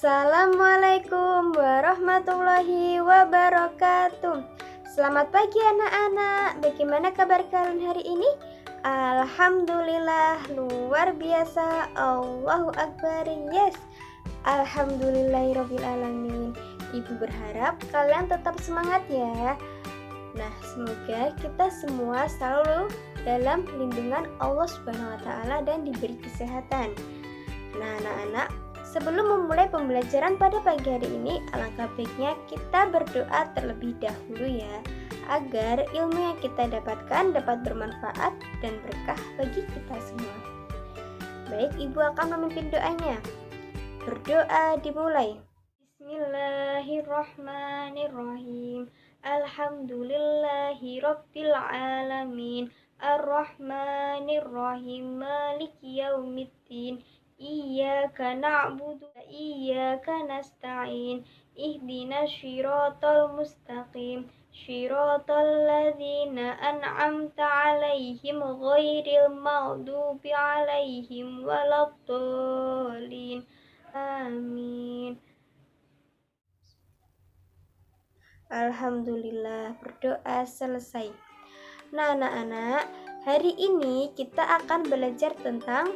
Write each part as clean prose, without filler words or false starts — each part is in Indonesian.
Assalamualaikum warahmatullahi wabarakatuh. Selamat pagi anak-anak. Bagaimana kabar kalian hari ini? Alhamdulillah, luar biasa. Allahu Akbar. Yes. Alhamdulillahirabbil alamin. Ibu berharap kalian tetap semangat ya. Nah, semoga kita semua selalu dalam lindungan Allah Subhanahu wa taala dan diberi kesehatan. Nah, anak-anak, sebelum memulai pembelajaran pada pagi hari ini, alangkah baiknya kita berdoa terlebih dahulu ya, agar ilmu yang kita dapatkan dapat bermanfaat dan berkah bagi kita semua. Baik, Ibu akan memimpin doanya. Berdoa dimulai. Bismillahirrahmanirrahim. Alhamdulillahi rabbil alamin. Ar-Rahmanirrahim. Maliki yaumiddin. Iyyaka na'budu wa iyyaka nasta'in. Ihdinas syiratal mustaqim. Syiratal ladzina an'amta 'alaihim ghairil maghdubi 'alaihim waladdallin. Amin. Alhamdulillah, berdoa selesai. Nah, anak-anak, hari ini kita akan belajar tentang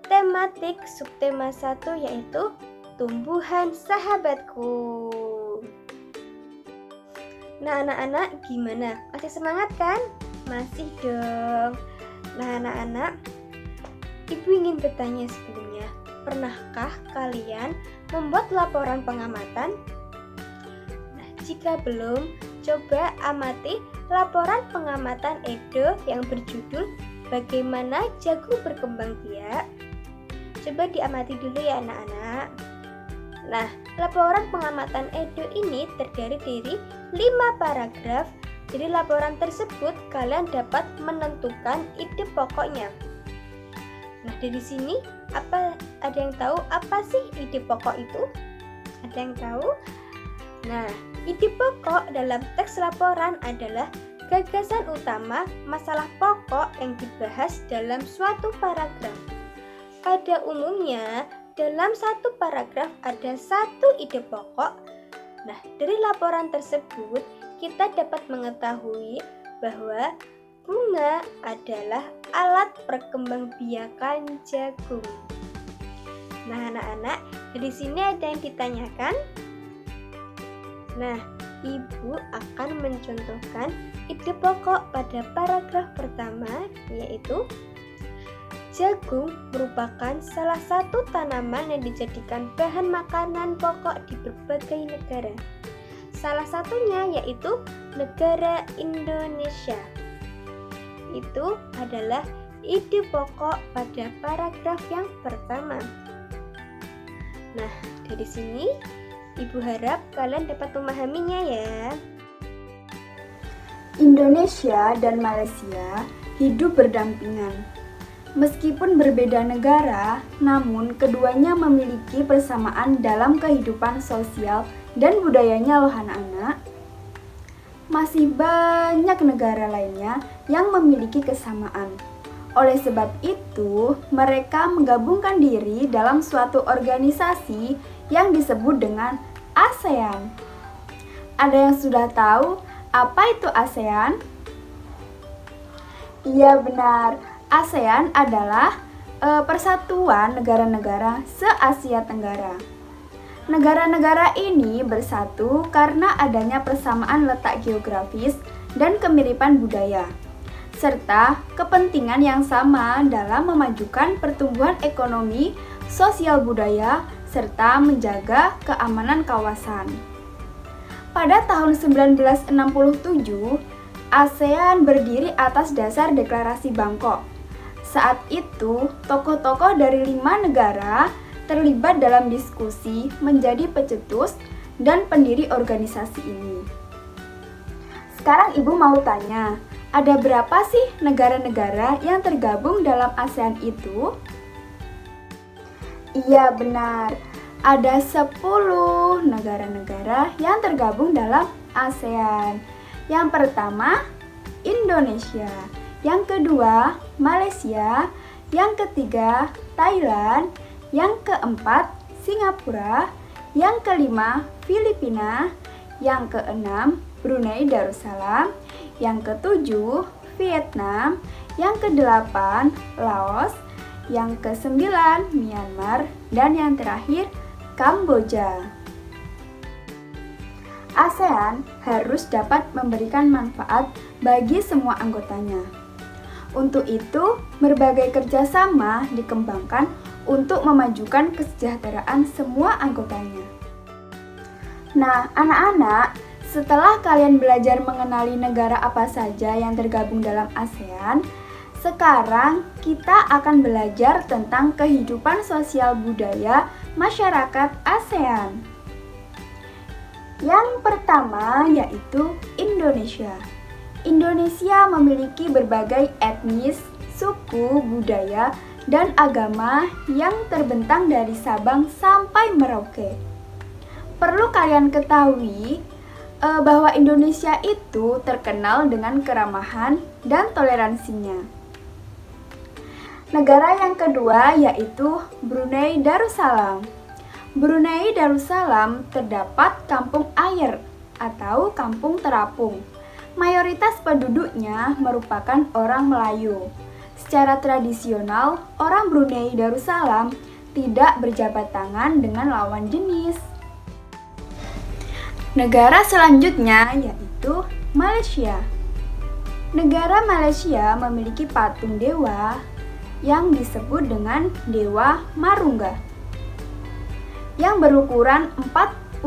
tematik subtema 1, yaitu tumbuhan sahabatku. Nah, anak-anak, gimana? Masih semangat kan? Masih dong. Nah, anak-anak, Ibu ingin bertanya sebelumnya, pernahkah kalian membuat laporan pengamatan? Nah, jika belum, coba amati laporan pengamatan Edo yang berjudul Bagaimana Jagung Berkembang Biak. Coba diamati dulu ya anak-anak. Nah, laporan pengamatan Edo ini terdiri dari 5 paragraf. Jadi laporan tersebut kalian dapat menentukan ide pokoknya. Nah, dari sini ada yang tahu apa sih ide pokok itu? Ada yang tahu? Nah, ide pokok dalam teks laporan adalah gagasan utama masalah pokok yang dibahas dalam suatu paragraf. Pada umumnya, dalam satu paragraf ada satu ide pokok. Nah, dari laporan tersebut kita dapat mengetahui bahwa bunga adalah alat perkembangbiakan jagung. Nah, anak-anak, dari sini ada yang ditanyakan. Nah, Ibu akan mencontohkan ide pokok pada paragraf pertama, yaitu jagung merupakan salah satu tanaman yang dijadikan bahan makanan pokok di berbagai negara. Salah satunya yaitu negara Indonesia. Itu adalah ide pokok pada paragraf yang pertama. Nah, dari sini Ibu harap kalian dapat memahaminya ya. Indonesia dan Malaysia hidup berdampingan. Meskipun berbeda negara, namun keduanya memiliki persamaan dalam kehidupan sosial dan budayanya loh anak-anak. Masih banyak negara lainnya yang memiliki kesamaan. Oleh sebab itu, mereka menggabungkan diri dalam suatu organisasi yang disebut dengan ASEAN. Ada yang sudah tahu apa itu ASEAN? Iya benar, ASEAN adalah persatuan negara-negara se-Asia Tenggara. Negara-negara ini bersatu karena adanya persamaan letak geografis dan kemiripan budaya, serta kepentingan yang sama dalam memajukan pertumbuhan ekonomi, sosial budaya, serta menjaga keamanan kawasan. Pada tahun 1967, ASEAN berdiri atas dasar Deklarasi Bangkok. Saat itu, tokoh-tokoh dari 5 negara terlibat dalam diskusi menjadi pencetus dan pendiri organisasi ini. Sekarang Ibu mau tanya, ada berapa sih negara-negara yang tergabung dalam ASEAN itu? Iya benar, ada 10 negara-negara yang tergabung dalam ASEAN. Yang pertama, Indonesia. Yang kedua, Malaysia. Yang ketiga, Thailand. Yang keempat, Singapura, yang kelima Filipina, yang keenam Brunei Darussalam, yang ketujuh Vietnam, yang kedelapan Laos, yang kesembilan Myanmar, dan yang terakhir Kamboja. ASEAN harus dapat memberikan manfaat bagi semua anggotanya. Untuk itu, berbagai kerjasama dikembangkan untuk memajukan kesejahteraan semua anggotanya. Nah, anak-anak, setelah kalian belajar mengenali negara apa saja yang tergabung dalam ASEAN, sekarang kita akan belajar tentang kehidupan sosial budaya masyarakat ASEAN. Yang pertama yaitu Indonesia. Indonesia memiliki berbagai etnis, suku, budaya, dan agama yang terbentang dari Sabang sampai Merauke. Perlu kalian ketahui bahwa Indonesia itu terkenal dengan keramahan dan toleransinya. Negara yang kedua yaitu Brunei Darussalam. Brunei Darussalam terdapat kampung air atau kampung terapung. Mayoritas penduduknya merupakan orang Melayu. Secara tradisional, orang Brunei Darussalam tidak berjabat tangan dengan lawan jenis. Negara selanjutnya yaitu Malaysia. Negara Malaysia memiliki patung dewa yang disebut dengan Dewa Marungga yang berukuran 42,7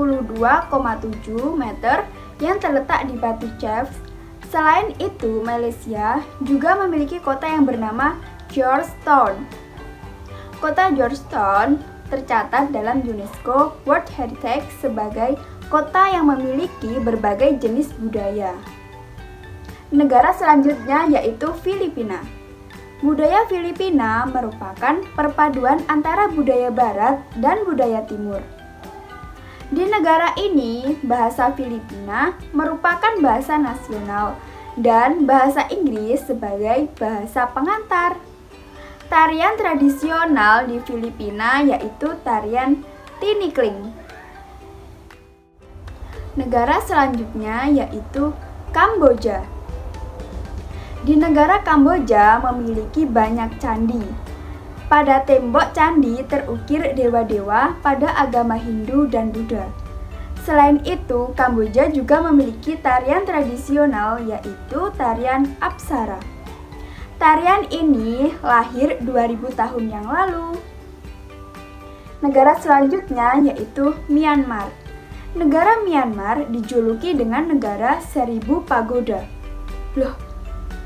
meter yang terletak di Batu Caves. Selain itu, Malaysia juga memiliki kota yang bernama Georgetown. Kota Georgetown tercatat dalam UNESCO World Heritage sebagai kota yang memiliki berbagai jenis budaya. Negara selanjutnya yaitu Filipina. Budaya Filipina merupakan perpaduan antara budaya Barat dan budaya Timur. Di negara ini, bahasa Filipina merupakan bahasa nasional dan bahasa Inggris sebagai bahasa pengantar. Tarian tradisional di Filipina yaitu tarian tinikling. Negara selanjutnya yaitu Kamboja. Di negara Kamboja memiliki banyak candi. Pada tembok candi terukir dewa-dewa pada agama Hindu dan Buddha. Selain itu, Kamboja juga memiliki tarian tradisional yaitu tarian Apsara. Tarian ini lahir 2000 tahun yang lalu. Negara selanjutnya yaitu Myanmar. Negara Myanmar dijuluki dengan negara 1000 pagoda. Loh,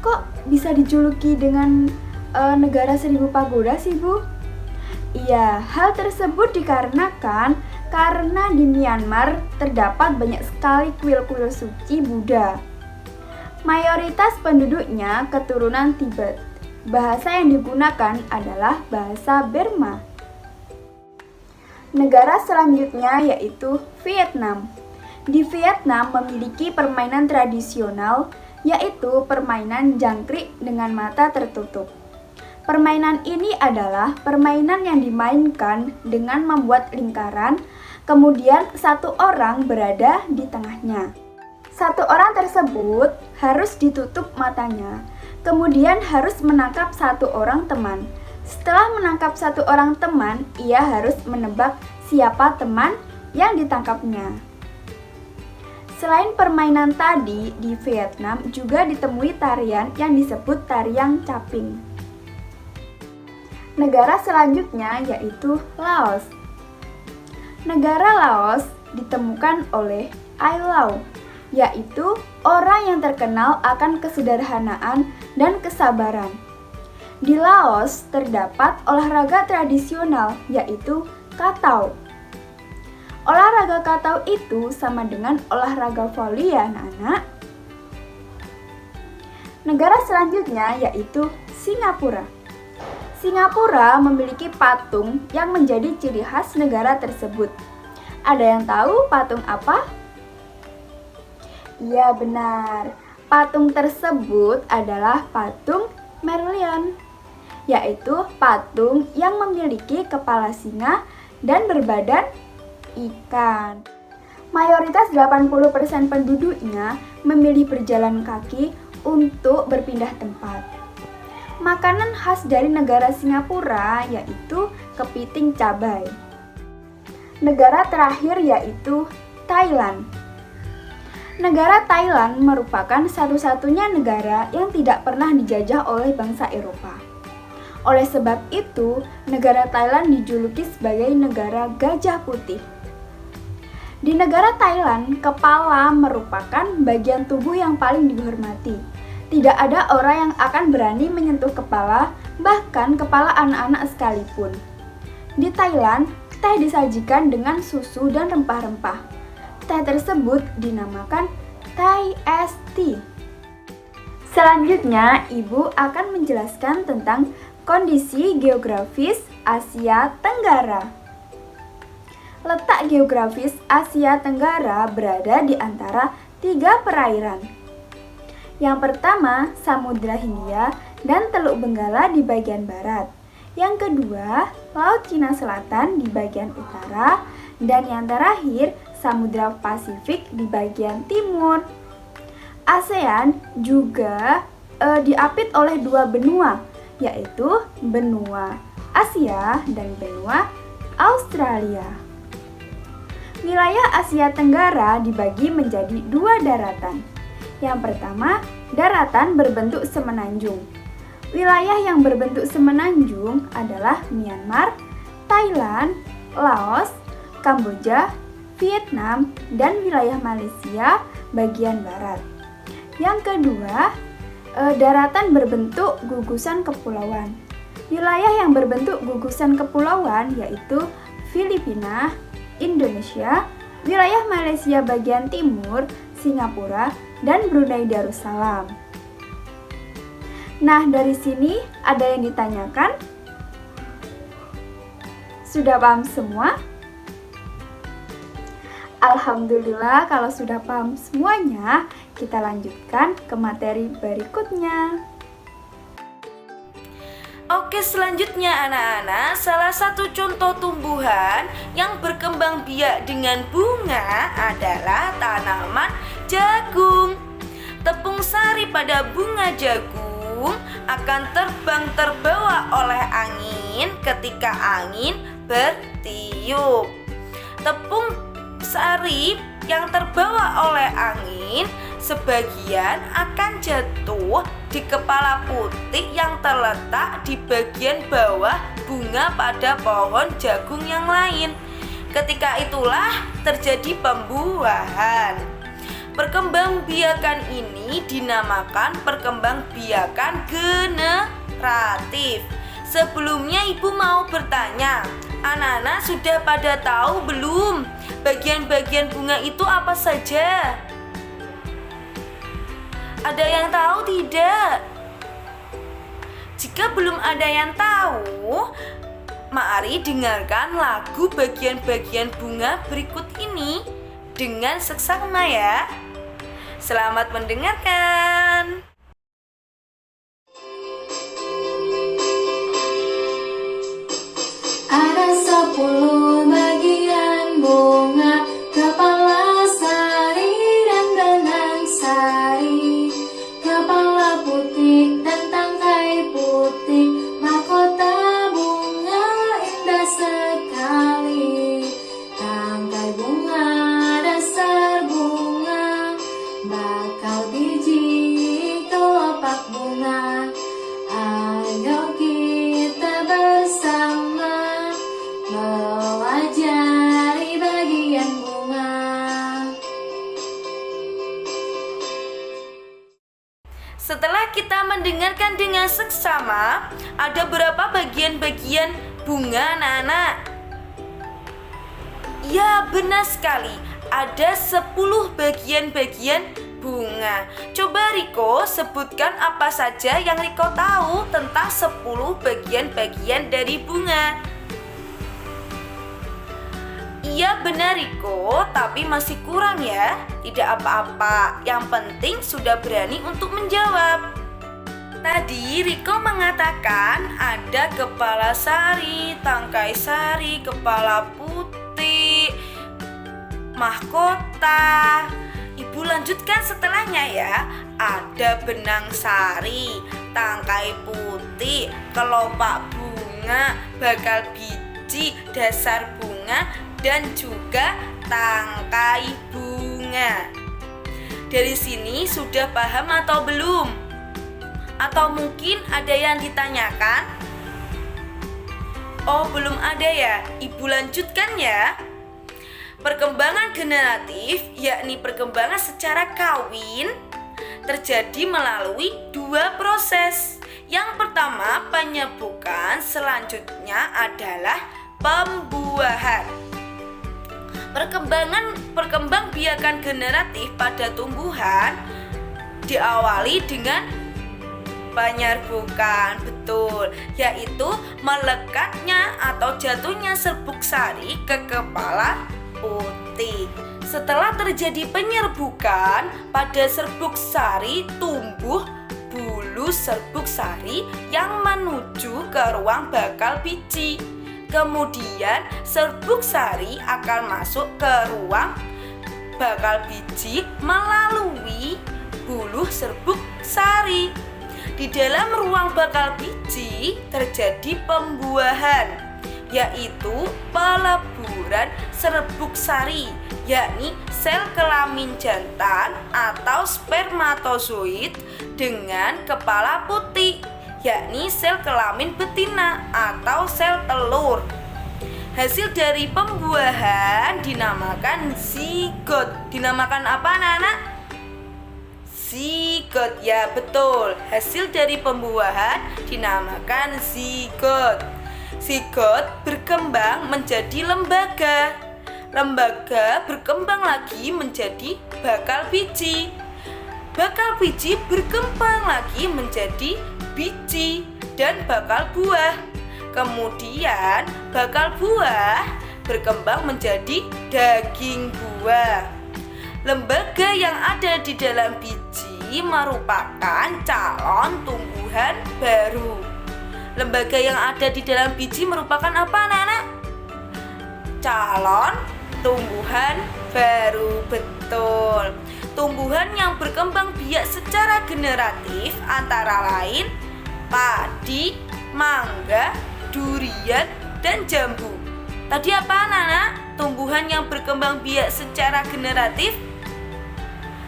kok bisa dijuluki dengan negara 1000 pagoda sih, Bu? Iya, hal tersebut dikarenakan karena di Myanmar terdapat banyak sekali kuil-kuil suci Buddha. Mayoritas penduduknya keturunan Tibet. Bahasa yang digunakan adalah bahasa Burma. Negara selanjutnya yaitu Vietnam. Di Vietnam memiliki permainan tradisional yaitu permainan jangkrik dengan mata tertutup. Permainan ini adalah permainan yang dimainkan dengan membuat lingkaran, kemudian satu orang berada di tengahnya. Satu orang tersebut harus ditutup matanya, kemudian harus menangkap satu orang teman. Setelah menangkap satu orang teman, ia harus menebak siapa teman yang ditangkapnya. Selain permainan tadi, di Vietnam juga ditemui tarian yang disebut tarian caping. Negara selanjutnya yaitu Laos. Negara Laos ditemukan oleh Ai Lau, yaitu orang yang terkenal akan kesederhanaan dan kesabaran. Di Laos terdapat olahraga tradisional yaitu Katau. Olahraga Katau itu sama dengan olahraga voli ya anak-anak. Negara selanjutnya yaitu Singapura. Singapura memiliki patung yang menjadi ciri khas negara tersebut. Ada yang tahu patung apa? Iya benar, patung tersebut adalah patung Merlion, yaitu patung yang memiliki kepala singa dan berbadan ikan. Mayoritas 80% penduduknya memilih berjalan kaki untuk berpindah tempat. Makanan khas dari negara Singapura yaitu kepiting cabai. Negara terakhir yaitu Thailand. Negara Thailand merupakan satu-satunya negara yang tidak pernah dijajah oleh bangsa Eropa. Oleh sebab itu, negara Thailand dijuluki sebagai negara gajah putih. Di negara Thailand, kepala merupakan bagian tubuh yang paling dihormati. Tidak ada orang yang akan berani menyentuh kepala, bahkan kepala anak-anak sekalipun. Di Thailand, teh disajikan dengan susu dan rempah-rempah. Teh tersebut dinamakan Thai Iced Tea. Selanjutnya, Ibu akan menjelaskan tentang kondisi geografis Asia Tenggara. Letak geografis Asia Tenggara berada di antara 3 perairan. Yang pertama, Samudra Hindia dan Teluk Benggala di bagian barat. Yang kedua, Laut Cina Selatan di bagian utara. Dan yang terakhir, Samudra Pasifik di bagian timur. ASEAN juga diapit oleh 2 benua, yaitu benua Asia dan benua Australia. Wilayah Asia Tenggara dibagi menjadi 2 daratan. Yang pertama, daratan berbentuk semenanjung. Wilayah yang berbentuk semenanjung adalah Myanmar, Thailand, Laos, Kamboja, Vietnam, dan wilayah Malaysia bagian barat. Yang kedua, daratan berbentuk gugusan kepulauan. Wilayah yang berbentuk gugusan kepulauan yaitu Filipina, Indonesia, wilayah Malaysia bagian timur, Singapura, dan Brunei Darussalam. Nah, dari sini ada yang ditanyakan? Sudah paham semua? Alhamdulillah, kalau sudah paham semuanya, kita lanjutkan ke materi berikutnya. Oke, selanjutnya anak-anak, salah satu contoh tumbuhan yang berkembang biak dengan bunga adalah tanaman jagung. Tepung sari pada bunga jagung akan terbang terbawa oleh angin ketika angin bertiup. Tepung sari yang terbawa oleh angin sebagian akan jatuh di kepala putih yang terletak di bagian bawah bunga pada pohon jagung yang lain. Ketika itulah terjadi pembuahan. Perkembangbiakan ini dinamakan perkembangbiakan generatif. Sebelumnya Ibu mau bertanya, anak-anak sudah pada tahu belum bagian-bagian bunga itu apa saja? Ada yang tahu tidak? Jika belum ada yang tahu, mari dengarkan lagu bagian-bagian bunga berikut ini dengan seksama ya. Selamat mendengarkan. Ada 10 bagian bunga, kepala sari dan benang sari, kepala putih dan tangkai putih, mahkota bunga indah sekali. Tangkai bunga, dasar bunga, bakal biji, kelopak bunga. Ayo kita bersama mempelajari bagian bunga. Setelah kita mendengarkan dengan seksama, ada berapa bagian-bagian bunga anak-anak? Ya, benar sekali. Ada 10 bagian-bagian bunga. Coba Riko sebutkan apa saja yang Riko tahu tentang 10 bagian-bagian dari bunga. Iya benar Riko, tapi masih kurang ya. Tidak apa-apa, yang penting sudah berani untuk menjawab. Tadi Riko mengatakan ada kepala sari, tangkai sari, kepala putih, mahkota. Ibu lanjutkan setelahnya ya. Ada benang sari, tangkai putih, kelopak bunga, bakal biji, dasar bunga, dan juga tangkai bunga. Dari sini sudah paham atau belum? Atau mungkin ada yang ditanyakan? Oh, belum ada ya? Ibu lanjutkan ya. Perkembangan generatif, yakni perkembangan secara kawin, terjadi melalui dua proses. Yang pertama, penyebukan, selanjutnya adalah pembuahan. Perkembangbiakan generatif pada tumbuhan diawali dengan penyerbukan, betul, yaitu melekatnya atau jatuhnya serbuk sari ke kepala putih. Setelah terjadi penyerbukan, pada serbuk sari tumbuh bulu serbuk sari yang menuju ke ruang bakal biji. Kemudian serbuk sari akan masuk ke ruang bakal biji melalui bulu serbuk sari. Di dalam ruang bakal biji terjadi pembuahan, yaitu peleburan serbuk sari, yakni sel kelamin jantan atau spermatozoid dengan kepala putih, yakni sel kelamin betina atau sel telur. Hasil dari pembuahan dinamakan zigot. Dinamakan apa, anak-anak? Zigot, ya betul. Hasil dari pembuahan dinamakan zigot. Zigot berkembang menjadi lembaga. Lembaga berkembang lagi menjadi bakal biji. Bakal biji berkembang lagi menjadi biji dan bakal buah. Kemudian bakal buah berkembang menjadi daging buah. Lembaga yang ada di dalam biji merupakan calon tumbuhan baru. Lembaga yang ada di dalam biji merupakan apa, anak-anak? Calon tumbuhan baru, betul. Tumbuhan yang berkembang biak secara generatif antara lain padi, mangga, durian, dan jambu. Tadi apa, anak-anak? Tumbuhan yang berkembang biak secara generatif?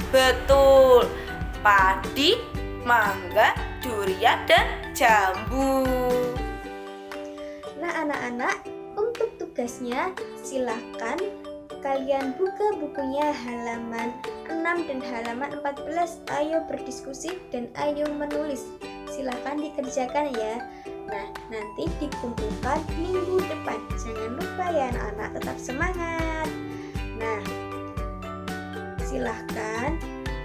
Betul, padi, mangga, durian, dan jambu. Nah, anak-anak, untuk tugasnya silakan kalian buka bukunya halaman 6 dan halaman 14. Ayo berdiskusi dan ayo menulis. Silakan dikerjakan ya. Nah, nanti dikumpulkan minggu depan. Jangan lupa ya anak-anak, tetap semangat. Nah, silahkan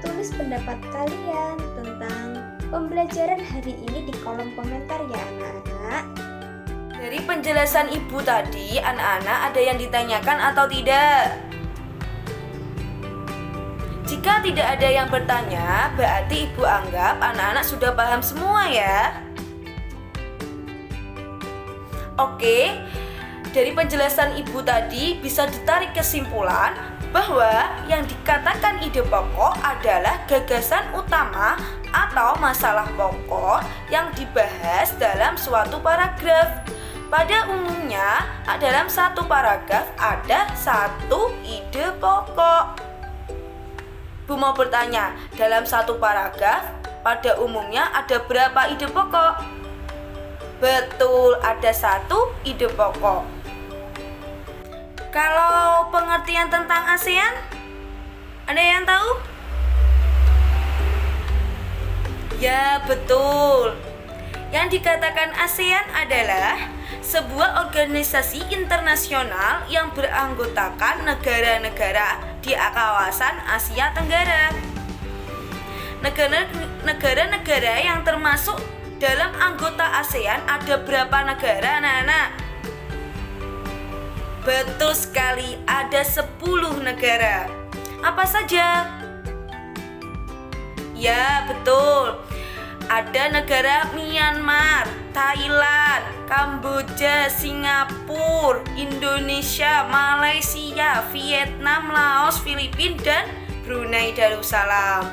tulis pendapat kalian tentang pembelajaran hari ini di kolom komentar ya anak-anak. Dari penjelasan ibu tadi, anak-anak ada yang ditanyakan atau tidak? Jika tidak ada yang bertanya, berarti ibu anggap anak-anak sudah paham semua ya. Oke, dari penjelasan ibu tadi bisa ditarik kesimpulan bahwa yang dikatakan ide pokok adalah gagasan utama atau masalah pokok yang dibahas dalam suatu paragraf. Pada umumnya, dalam satu paragraf ada satu ide pokok. Bu mau bertanya, dalam satu paragraf pada umumnya ada berapa ide pokok? Betul, ada satu ide pokok. Kalau pengertian tentang ASEAN, ada yang tahu? Ya, betul. Yang dikatakan ASEAN adalah sebuah organisasi internasional yang beranggotakan negara-negara di kawasan Asia Tenggara. Negara-negara yang termasuk dalam anggota ASEAN ada berapa negara, anak-anak? Betul sekali, ada 10 negara. Apa saja? Ya, betul. Ada negara Myanmar, Thailand, Kamboja, Singapura, Indonesia, Malaysia, Vietnam, Laos, Filipina, dan Brunei Darussalam.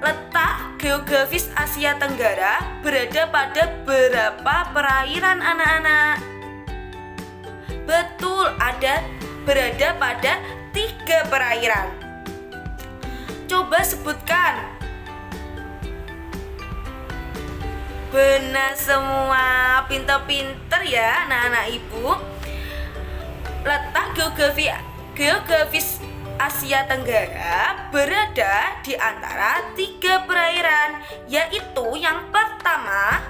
Letak geografis Asia Tenggara berada pada berapa perairan anak-anak? Betul, berada pada 3 perairan. Coba sebutkan. Benar semua, pinter-pinter ya anak-anak ibu. Letak geografis Asia Tenggara berada di antara 3 perairan, yaitu yang pertama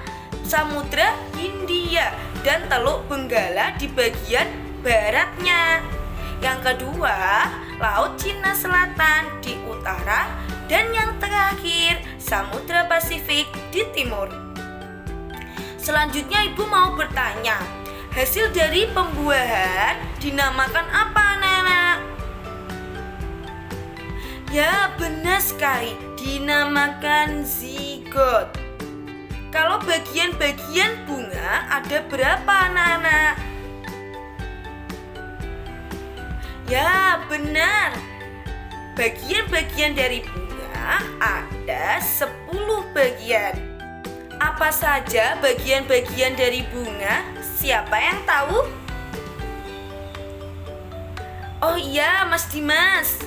Samudra Hindia dan Teluk Benggala di bagian baratnya. Yang kedua, Laut Cina Selatan di utara, dan yang terakhir Samudra Pasifik di timur. Selanjutnya ibu mau bertanya, hasil dari pembuahan dinamakan apa anak-anak? Ya, benar sekali, dinamakan zigot. Kalau bagian-bagian bunga ada berapa anak-anak? Ya, benar. Bagian-bagian dari bunga ada 10 bagian. Apa saja bagian-bagian dari bunga? Siapa yang tahu? Oh iya, Mas Dimas.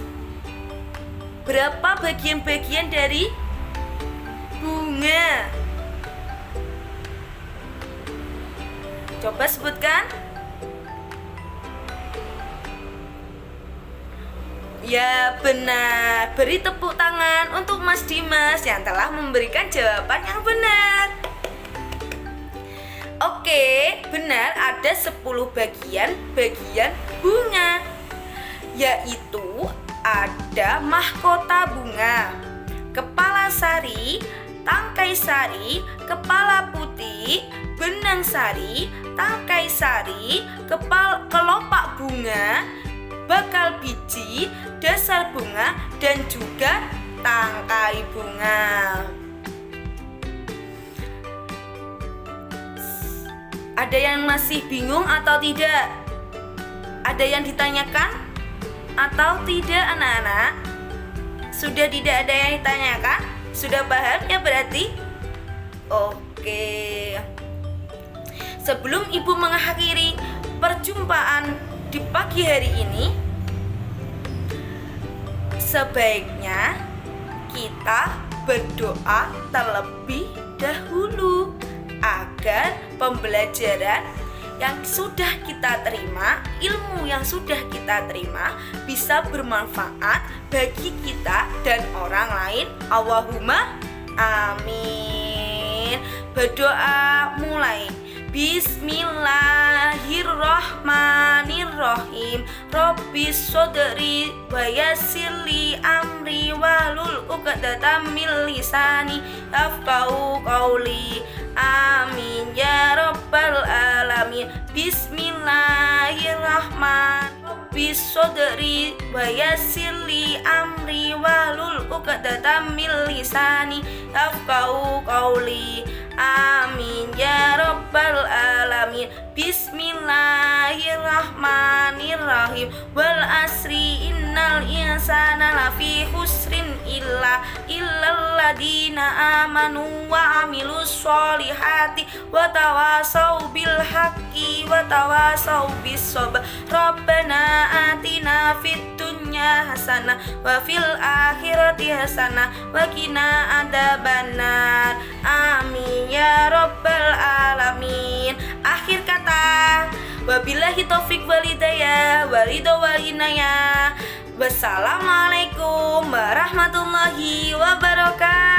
Berapa bagian-bagian dari bunga? Coba sebutkan. Ya, benar. Beri tepuk tangan untuk Mas Dimas yang telah memberikan jawaban yang benar. Oke, benar, ada 10 bagian bunga. Yaitu ada mahkota bunga, kepala sari, tangkai sari, kepala putih, benang sari, tangkai sari, kelopak bunga, bakal biji, dasar bunga, dan juga tangkai bunga. Ada yang masih bingung atau tidak? Ada yang ditanyakan atau tidak anak-anak? Sudah tidak ada yang ditanyakan? Sudah paham ya berarti? Oke. Sebelum ibu mengakhiri perjumpaan di pagi hari ini, sebaiknya kita berdoa terlebih dahulu agar pembelajaran yang sudah kita terima, ilmu yang sudah kita terima bisa bermanfaat bagi kita dan orang lain. Allahumma amin. Berdoa mulai. Bismillahirrahmanirrahim. Robbis sodri wa yassirli amri wahlul 'uqdatam min lisani yafqahu qawli. Amin ya rabbal alamin. Bismillahirrahmanirrahim. Robbis sodri wa yassirli amri wahlul 'uqdatam min lisani yafqahu qawli. Amin ya rabbal alamin. Bismillahirrahmanirrahim. Wal asri innal insana lafi khusrin illal ladina amanu wa amilus solihati wa tawasau bil haqqi wa tawasau bis sabr. Rabbana atina fid dunya hasanah wa fil akhirati hasanah wa qina adzabannar. Amin ya rabbal alamin. Akhir kata, wabillahi taufik wal hidayah wal inayah. Wassalamualaikum warahmatullahi wabarakatuh.